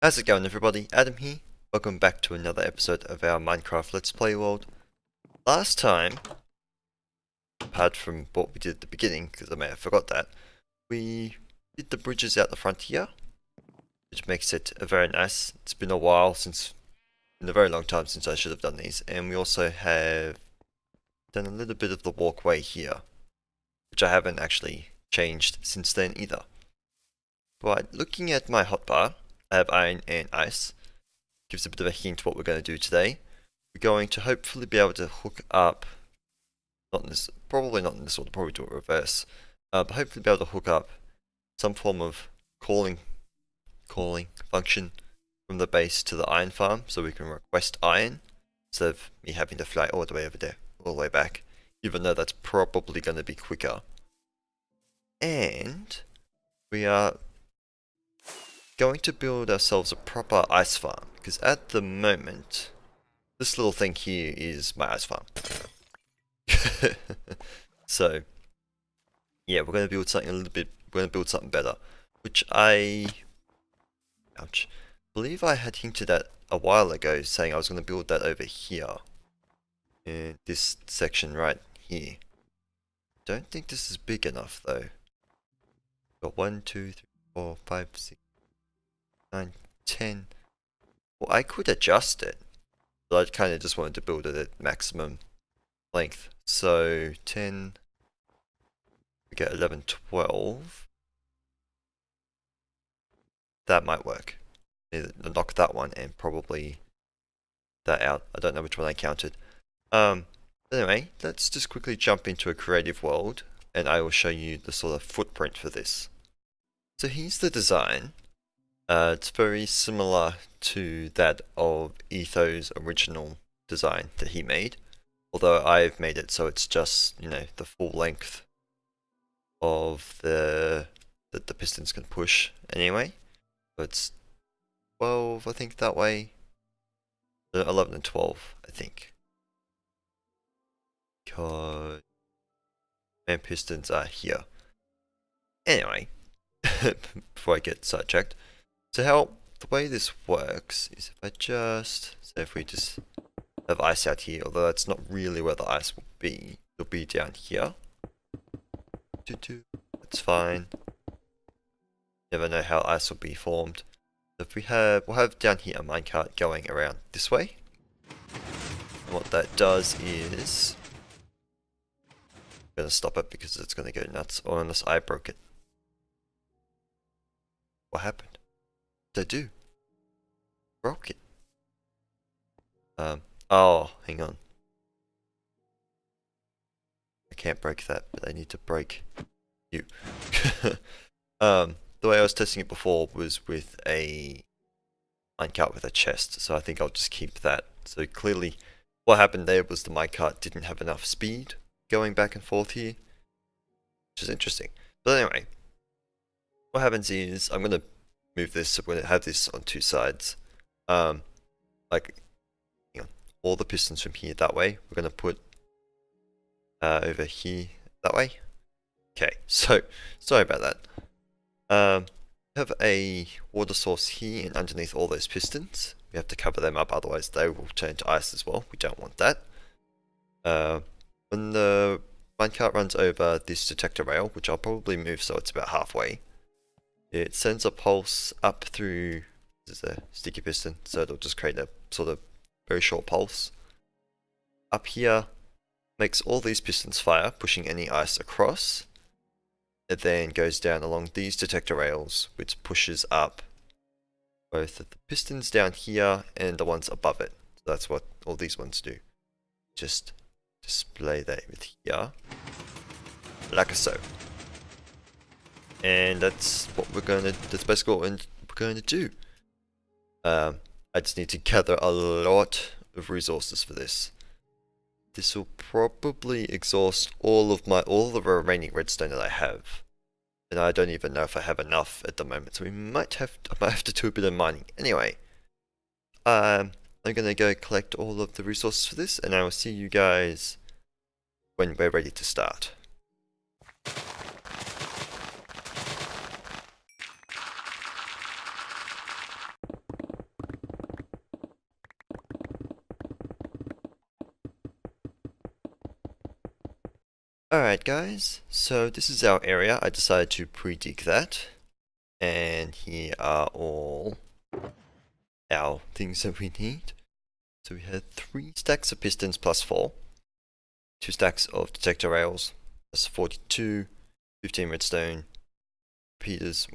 How's it going, everybody? Adam here. Welcome back to another episode of our Minecraft Let's Play world. Last time, apart from what we did at the beginning, because I may have forgot that, we did the bridges out the front here, which makes it very nice. It's been a while been a very long time since I should have done these, and we also have done a little bit of the walkway here, which I haven't actually changed since then either. But looking at my hotbar, I have iron and ice. Gives a bit of a hint what we're going to do today. We're going to hopefully be able to hook up, probably not in this order, probably do it reverse, but hopefully be able to hook up some form of calling function from the base to the iron farm, so we can request iron instead of me having to fly all the way over there, all the way back, even though that's probably going to be quicker. And we are going to build ourselves a proper ice farm, because at the moment this little thing here is my ice farm. So yeah, we're going to build something we're going to build something better, which believe I had hinted at a while ago, saying I was going to build that over here in this section right here. Don't think this is big enough though. Got 1 2 3 4 5 6 9 10. Well, I could adjust it, but I kind of just wanted to build it at maximum length. So 10, we get 11, 12. That might work. Either knock that one and probably that out. I don't know which one I counted. Anyway, let's just quickly jump into a creative world, and I will show you the sort of footprint for this. So here's the design. It's very similar to that of Etho's original design that he made, although I've made it so it's just, the full length of that the pistons can push anyway. So it's 12, I think, that way. 11 and 12, I think. Because main pistons are here. Anyway, before I get sidetracked. So the way this works is if we just have ice out here, although that's not really where the ice will be. It'll be down here. That's fine. Never know how ice will be formed. So if we'll have down here a minecart going around this way. And what that does is, I'm gonna stop it because it's gonna go nuts, or unless I broke it. What happened? What did I do? Broke it. Oh, hang on. I can't break that, but I need to break you. The way I was testing it before was with a minecart with a chest, so I think I'll just keep that. So clearly, what happened there was the minecart didn't have enough speed going back and forth here, which is interesting. But anyway, what happens is I'm gonna move this. So we're gonna have this on two sides. All the pistons from here that way. We're gonna put over here that way. Okay, so sorry about that. Have a water source here, and underneath all those pistons, we have to cover them up, otherwise they will turn to ice as well. We don't want that. When the minecart runs over this detector rail, which I'll probably move so it's about halfway, it sends a pulse up through. This is a sticky piston, so it'll just create a sort of very short pulse. Up here, makes all these pistons fire, pushing any ice across. It then goes down along these detector rails, which pushes up both of the pistons down here and the ones above it. So that's what all these ones do. Just display that with here, like so. And that's basically what we're going to do. I just need to gather a lot of resources for this. This will probably exhaust all the remaining redstone that I have. And I don't even know if I have enough at the moment, so I might have to do a bit of mining. Anyway, I'm gonna go collect all of the resources for this, and I will see you guys when we're ready to start. Alright guys, so this is our area. I decided to pre-dig that. And here are all our things that we need. So we had 3 stacks of pistons plus 4. 2 stacks of detector rails. That's 42. 15 redstone. Repeaters.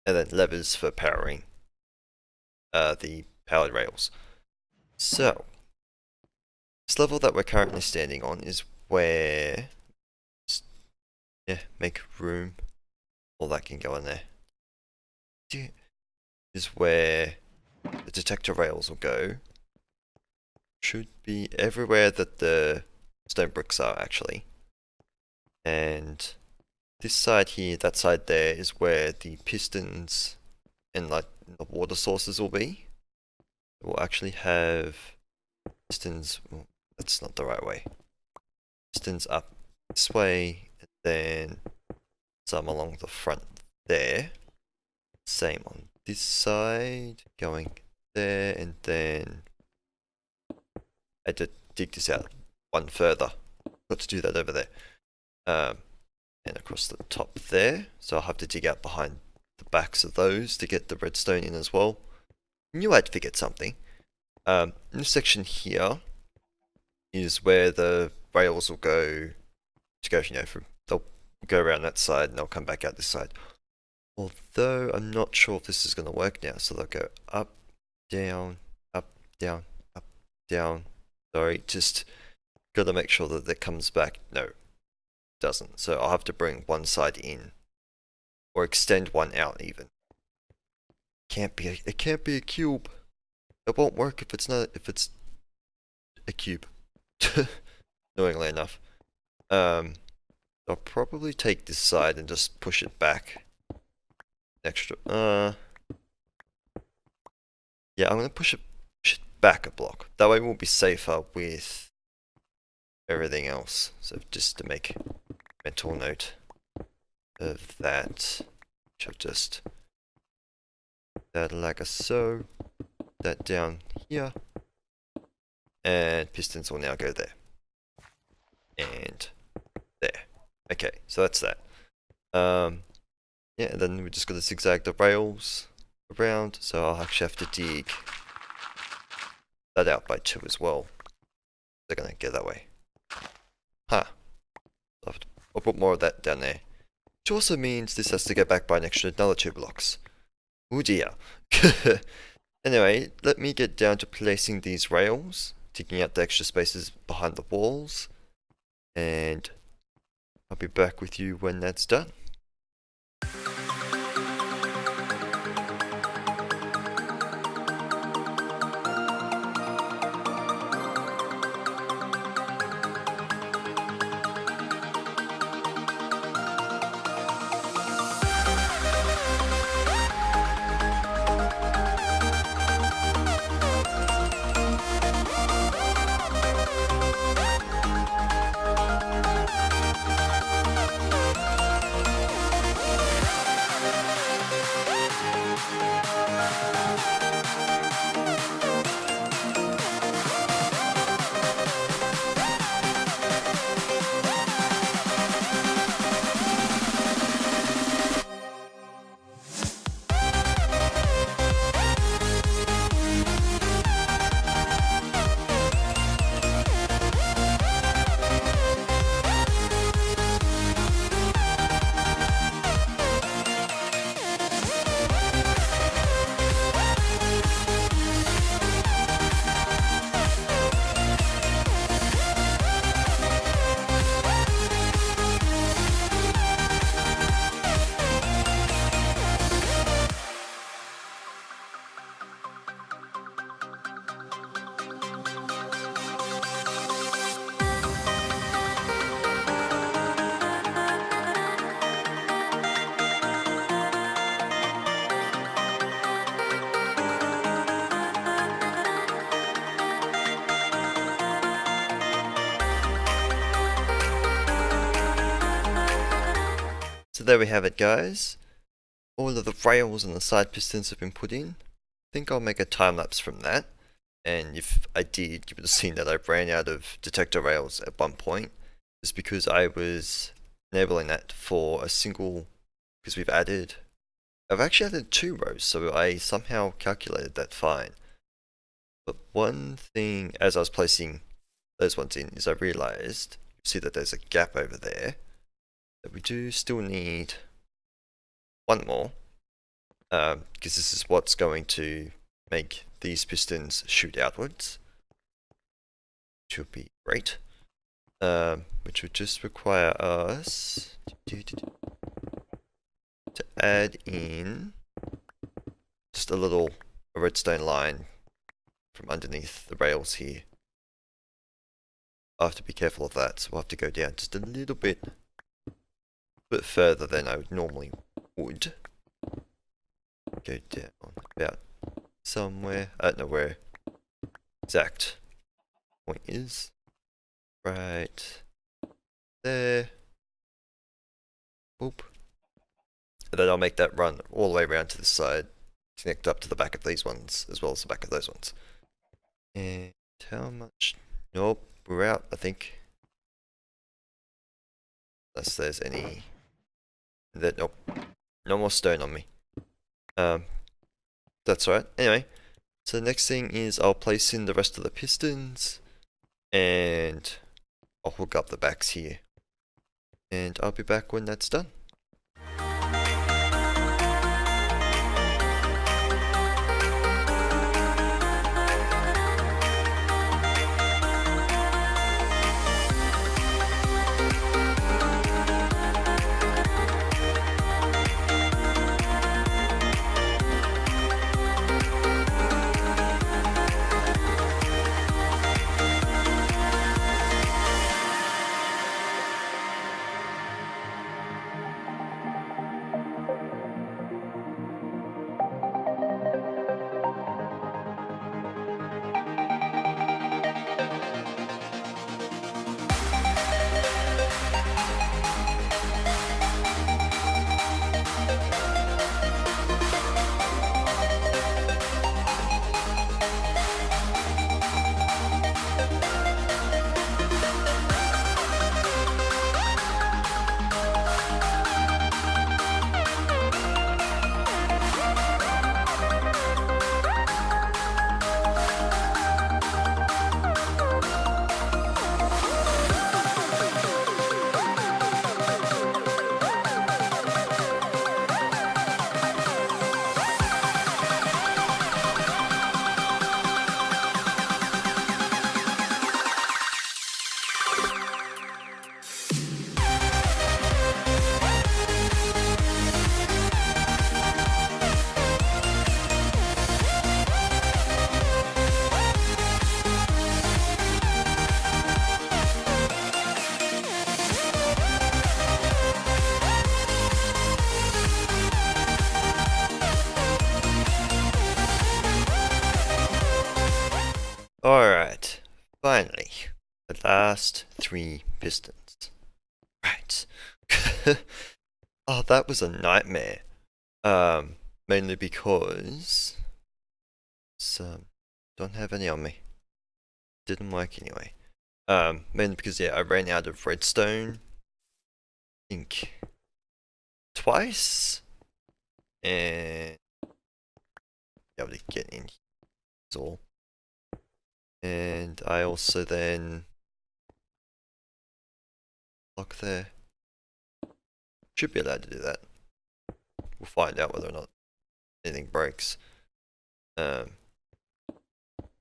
And then levers for powering the powered rails. So, this level that we're currently standing on is where, make room, all that can go in there, is where the detector rails will go. Should be everywhere that the stone bricks are actually. And this side here, that side there is where the pistons and like the water sources will be. We'll actually have pistons, well, that's not the right way. Pistons up this way, and then some along the front there. Same on this side, going there, and then I had to dig this out one further. Got to do that over there. And across the top there. So I'll have to dig out behind the backs of those to get the redstone in as well. Knew I'd figured something. In this section here is where the rails will go to go, they'll go around that side and they'll come back out this side. Although I'm not sure if this is going to work now, so they'll go up, down, up, down, up, down. Sorry, just got to make sure that it comes back. No, it doesn't. So I'll have to bring one side in, or extend one out even. It can't be a cube. It won't work if it's a cube. Annoyingly enough. I'll probably take this side and just push it back. Extra. Yeah, I'm gonna push it back a block. That way we'll be safer with everything else. So just to make mental note of that, which I'll just that like a so. That down here, and pistons will now go there, and there. Okay, so that's that. Yeah, and then we just got to zigzag the rails around, so I'll actually have to dig that out by 2 as well. They're gonna get that way. Huh. I'll put more of that down there. Which also means this has to go back by an extra another 2 blocks. Oh dear. Anyway, let me get down to placing these rails, taking out the extra spaces behind the walls, and I'll be back with you when that's done. So there we have it, guys. All of the rails and the side pistons have been put in. I think I'll make a time lapse from that. And if I did, you would have seen that I ran out of detector rails at one point. is because I was enabling that for a single, because I've actually added 2 rows, so I somehow calculated that fine. But one thing, as I was placing those ones in, is I realized, you see that there's a gap over there, that we do still need one more, because this is what's going to make these pistons shoot outwards, which would be great. Which would just require us to add in just a redstone line from underneath the rails here. I have to be careful of that, so we'll have to go down just a little bit further than I normally would. Go down about somewhere. I don't know where exact point is. Right there. Boop. And then I'll make that run all the way around to this side, connect up to the back of these ones, as well as the back of those ones. And how much? Nope, we're out, I think. Unless there's any... Nope. No more stone on me. That's right. Anyway, so the next thing is I'll place in the rest of the pistons, and I'll hook up the backs here. And I'll be back when that's done. Alright, finally, the last 3 pistons. Right. Oh, that was a nightmare. Mainly because don't have any on me. Didn't work anyway. Mainly because I ran out of redstone, I think twice, and be able to get in here is all. And I also then lock there. Should be allowed to do that. We'll find out whether or not anything breaks.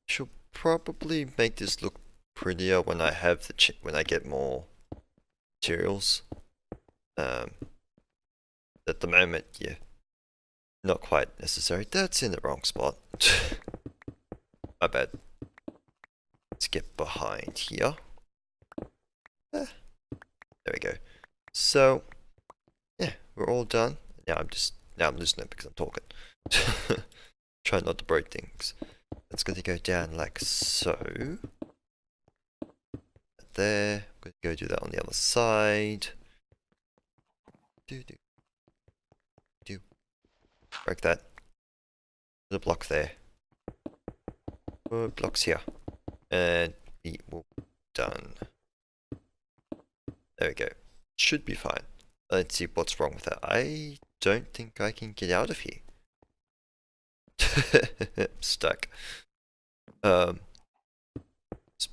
Should probably make this look prettier when I have when I get more materials. At the moment, yeah, not quite necessary. That's in the wrong spot. My bad. Let's get behind here. There we go. So, yeah, we're all done. Now I'm losing it because I'm talking. Try not to break things. It's going to go down like so. There. I'm going to go do that on the other side. Break that. Put a block there. Blocks here. And we will be done. There we go. Should be fine. Let's see what's wrong with that. I don't think I can get out of here. Stuck. Let's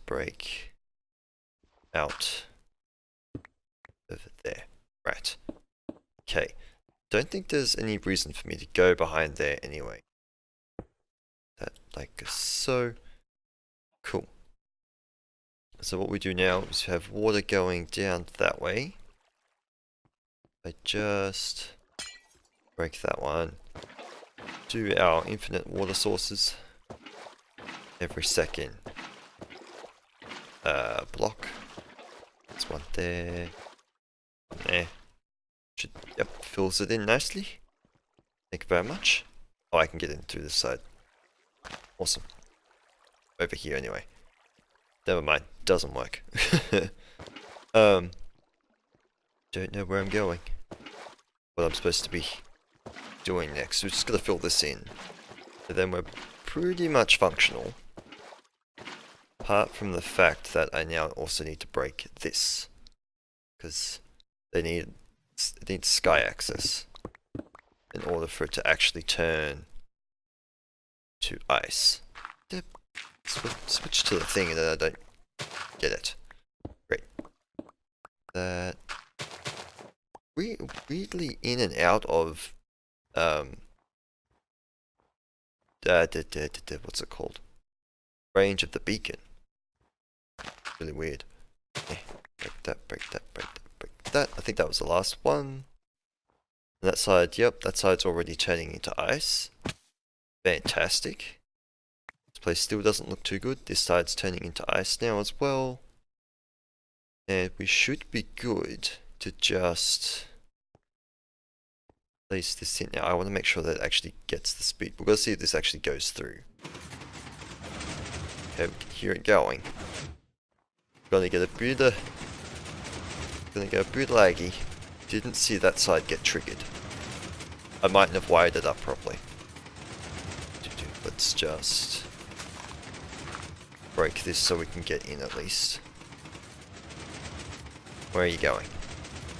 break out over there. Right. Okay. Don't think there's any reason for me to go behind there anyway. That like so. Cool. So what we do now is have water going down that way. I just break that one. Do our infinite water sources every second. Block. There's one there. There. Should, yep, fills it in nicely. Thank you very much. Oh, I can get in through this side. Awesome. Over here anyway. Never mind, doesn't work. Don't know where I'm going. What I'm supposed to be doing next. We're just gonna fill this in. And then we're pretty much functional. Apart from the fact that I now also need to break this. Because it needs sky access. In order for it to actually turn to ice. Switch to the thing and then I don't get it. Great. That weirdly in and out of what's it called? Range of the beacon. Really weird. Break that, break that, break that, break that. I think that was the last one. And that side, yep, that side's already turning into ice. Fantastic. This place still doesn't look too good. This side's turning into ice now as well. And we should be good to just place this in. Now I want to make sure that it actually gets the speed. We're going to see if this actually goes through. Okay, we can hear it going. Gonna get a bit laggy. Didn't see that side get triggered. I mightn't have wired it up properly. Let's just break this so we can get in at least. Where are you going?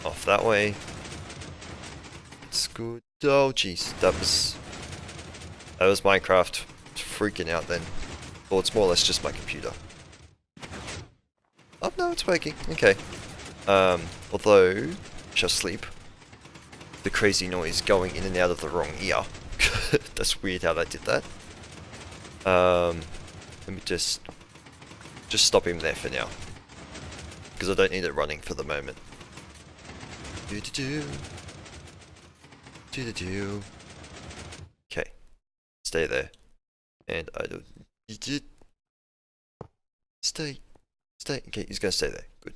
Off that way. It's good. Oh jeez, that was Minecraft freaking out then. Well, it's more or less just my computer. Oh no, it's working. Okay. Although, just sleep. The crazy noise going in and out of the wrong ear. That's weird how that did that. Let me just stop him there for now. Because I don't need it running for the moment. Do. Okay. Stay there. And I don't... Stay. Okay, he's gonna stay there. Good.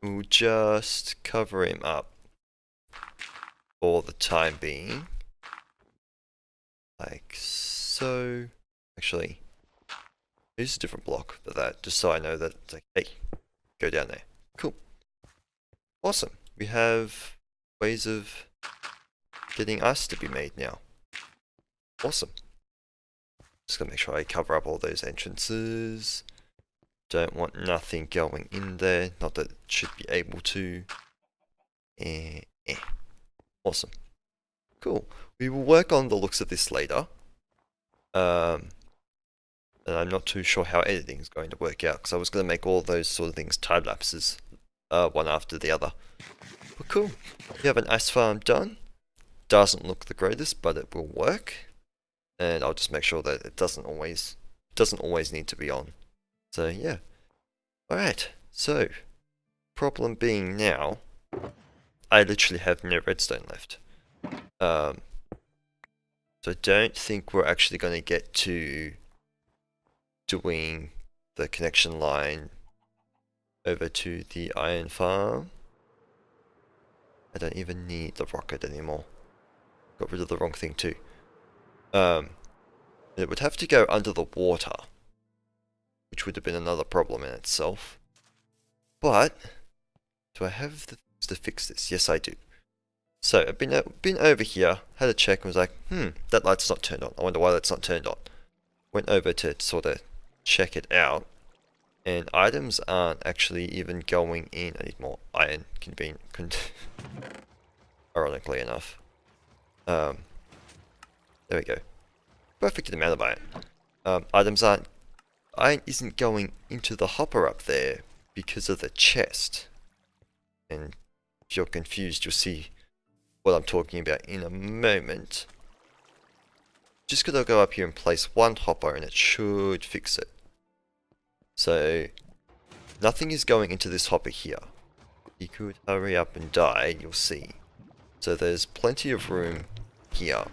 We'll just cover him up for the time being. Like so. Actually, use a different block for that, just so I know that it's like, hey, go down there. Cool. Awesome. We have ways of getting ice to be made now. Awesome. Just gonna make sure I cover up all those entrances. Don't want nothing going in there. Not that it should be able to. Awesome. Cool. We will work on the looks of this later. And I'm not too sure how editing is going to work out, because I was going to make all those sort of things time lapses, one after the other. But cool. We have an ice farm done. Doesn't look the greatest, but it will work. And I'll just make sure that it doesn't always need to be on. So yeah. Alright, so problem being now, I literally have no redstone left. So I don't think we're actually going to get to doing the connection line over to the iron farm. I don't even need the rocket anymore. Got rid of the wrong thing too. It would have to go under the water, which would have been another problem in itself. But do I have the things to fix this? Yes, I do. So I've been over here, had a check, and was like, that light's not turned on. I wonder why that's not turned on. Went over to sort of check it out, And items aren't actually even going in. I need more iron, ironically enough. There we go. Perfect amount of iron. Iron isn't going into the hopper up there because of the chest. And if you're confused, you'll see what I'm talking about in a moment. Just gotta go up here and place one hopper and it should fix it. So, nothing is going into this hopper here. You could hurry up and die, you'll see. So there's plenty of room here.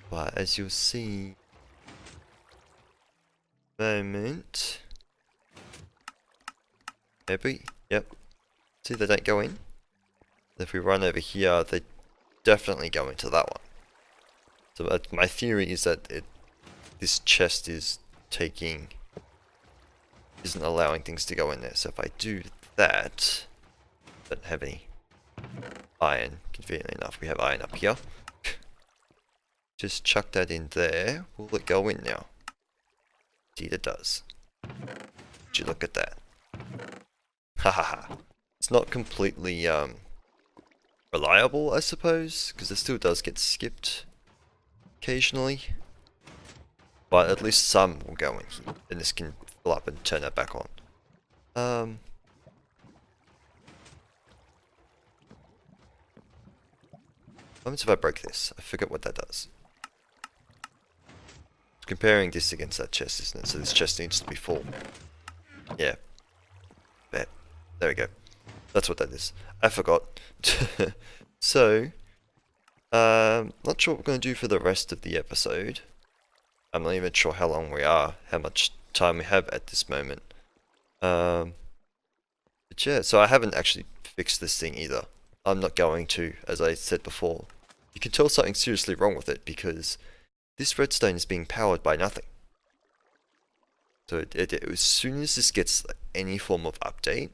But as you'll see... moment... Maybe? Yep. See, they don't go in. If we run over here, they definitely go into that one. So my theory is that this chest isn't allowing things to go in there. So if I do that, don't have any iron. Conveniently enough, we have iron up here. Just chuck that in there. Will it go in now? Indeed it does. Would you look at that? Ha ha ha. It's not completely reliable, I suppose, because it still does get skipped occasionally. But at least some will go in here. Then this can fill up and turn that back on. What happens if I break this? I forget what that does. Comparing this against that chest, isn't it? So this chest needs to be full. Yeah. There we go. That's what that is. I forgot. So, not sure what we're going to do for the rest of the episode. I'm not even sure how long we are, how much time we have at this moment. But yeah, so I haven't actually fixed this thing either. I'm not going to, as I said before. You can tell something's seriously wrong with it because this redstone is being powered by nothing. So as soon as this gets any form of update,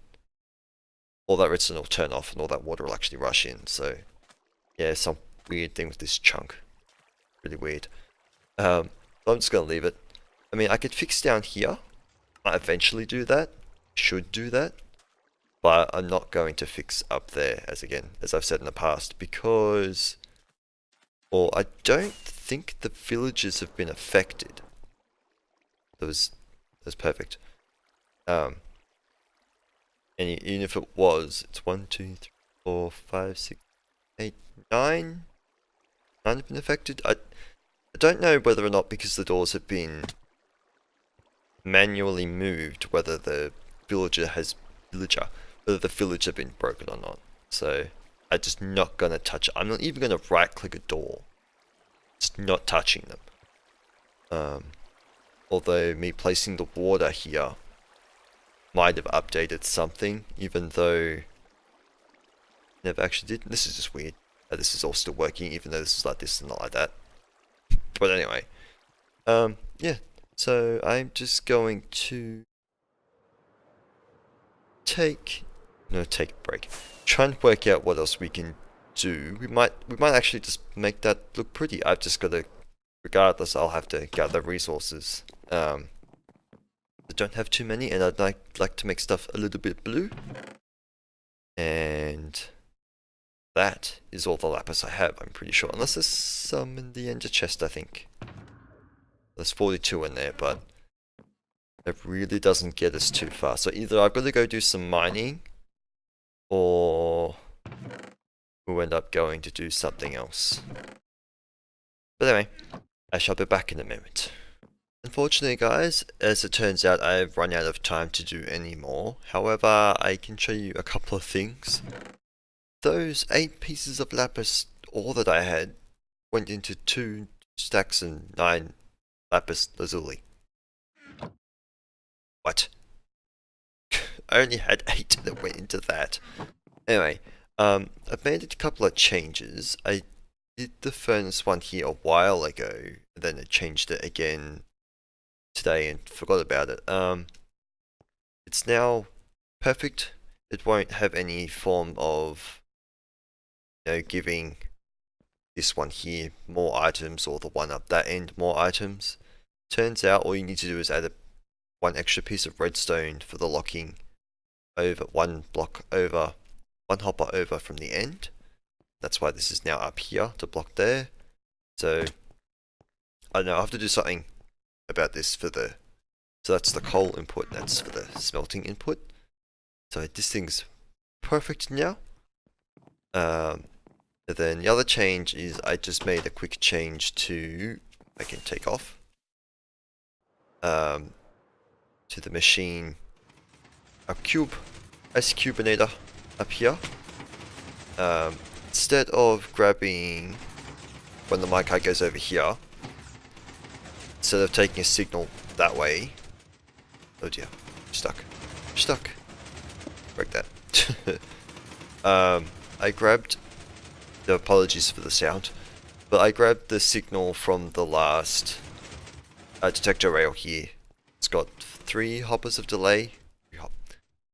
all that redstone will turn off and all that water will actually rush in. So yeah, some weird thing with this chunk. Really weird. So I'm just going to leave it. I mean, I could fix down here. Might eventually do that. Should do that. But I'm not going to fix up there, as I've said in the past, because... Well, I don't think the villages have been affected. That was perfect. And even if it was, it's 1, 2, 3, 4, 5, 6, 8, 9. 9 have been affected. I don't know whether or not because the doors have been manually moved, whether the village have been broken or not. So I'm just not gonna touch it. I'm not even gonna right click a door. Just not touching them. Although me placing the water here might have updated something, even though never actually did. This is just weird. This is all still working, even though this is like this and not like that. But anyway, yeah. So I'm just going to take a break. Try and work out what else we can do. We might actually just make that look pretty. I've just got to, regardless, I'll have to gather resources. I don't have too many, and I'd like to make stuff a little bit blue. And that is all the lapis I have, I'm pretty sure. Unless there's some in the ender chest, I think. There's 42 in there, but it really doesn't get us too far. So either I've got to go do some mining, or we'll end up going to do something else. But anyway, I shall be back in a moment. Unfortunately, guys, as it turns out, I've run out of time to do any more. However, I can show you a couple of things. Those 8 pieces of lapis ore that I had went into 2 stacks and 9 lapis lazuli. What? I only had 8 that went into that. Anyway, I've made a couple of changes. I did the furnace one here a while ago, and then I changed it again today and forgot about it. It's now perfect. It won't have any form of, giving this one here more items or the one up that end more items. Turns out all you need to do is add one extra piece of redstone for the locking over one block over, one hopper over from the end. That's why this is now up here to block there. So I don't know, I have to do something about this for the, so that's the coal input, that's for the smelting input. So this thing's perfect now. And then the other change is I just made a quick change to, I can take off, to the machine, a ice cubinator up here. Instead of grabbing, when the minecart goes over here, instead of taking a signal that way, oh dear, stuck, break that. I grabbed, the apologies for the sound, but I grabbed the signal from the last detector rail here. It's got 3 hoppers of delay. What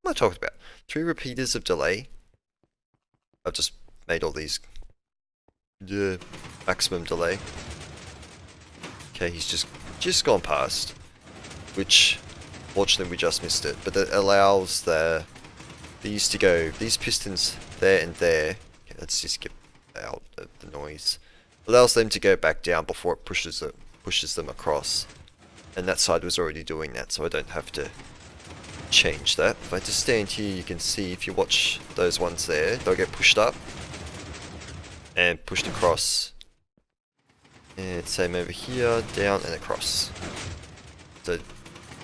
am I talking about? 3 repeaters of delay. I've just made all these maximum delay. Okay, he's just gone past, which fortunately we just missed it. But that allows these to go, these pistons there and there. Okay, let's just get out of the noise. Allows them to go back down before it pushes them across. And that side was already doing that, so I don't have to change that. If I just stand here, you can see if you watch those ones there, they'll get pushed up and pushed across. And same over here, down and across. So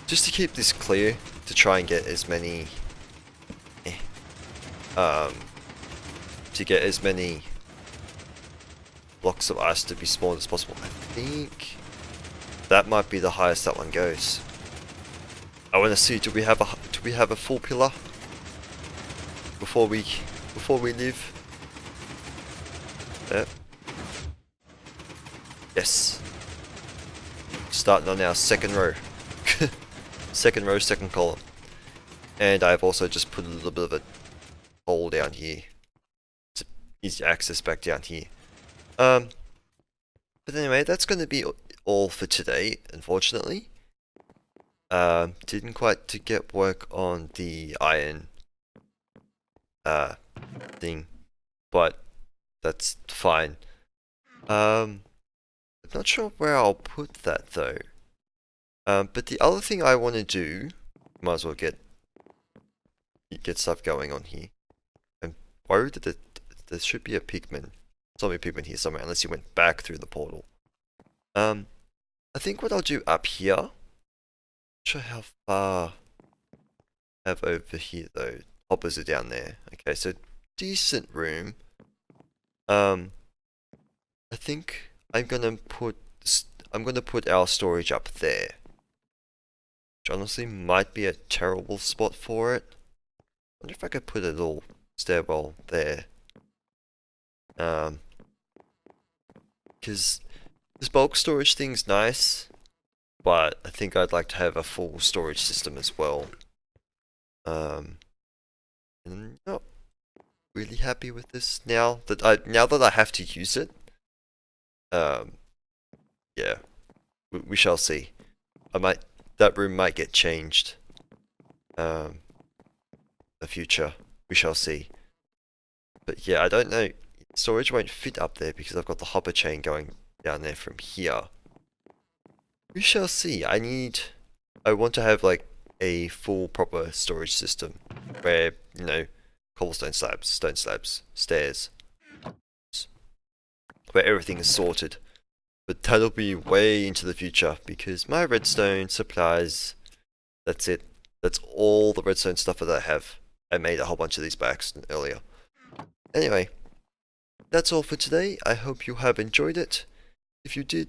just to keep this clear, to try and get as many blocks of ice to be small as possible. I think that might be the highest that one goes. I want to see, do we have a full pillar before we leave? Yep. Yes. Starting on our second row. Second row, second column. And I've also just put a little bit of a hole down here. It's easy access back down here. But anyway, that's going to be all for today, unfortunately. Didn't quite to get work on the iron thing, but that's fine. I'm not sure where I'll put that though. But the other thing I want to do, might as well get stuff going on here. I'm worried that there should be a zombie pigman here somewhere, unless he went back through the portal. I think what I'll do up here, not sure how far I have over here though. Hoppers are down there. Okay, so decent room. I think I'm gonna put our storage up there, which honestly might be a terrible spot for it. I wonder if I could put a little stairwell there. Because this bulk storage thing's nice, but I think I'd like to have a full storage system as well. And I'm not really happy with this now that I have to use it. Yeah, we shall see. That room might get changed. The future, we shall see. But yeah, I don't know. Storage won't fit up there because I've got the hopper chain going down there from here. We shall see. I want to have like a full proper storage system where, you know, cobblestone slabs, stone slabs, stairs, where everything is sorted. But that'll be way into the future because my redstone supplies, that's it. That's all the redstone stuff that I have. I made a whole bunch of these by accident earlier. Anyway, that's all for today. I hope you have enjoyed it. If you did,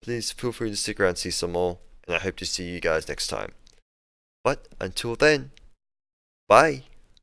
please feel free to stick around and see some more, and I hope to see you guys next time. But until then, bye!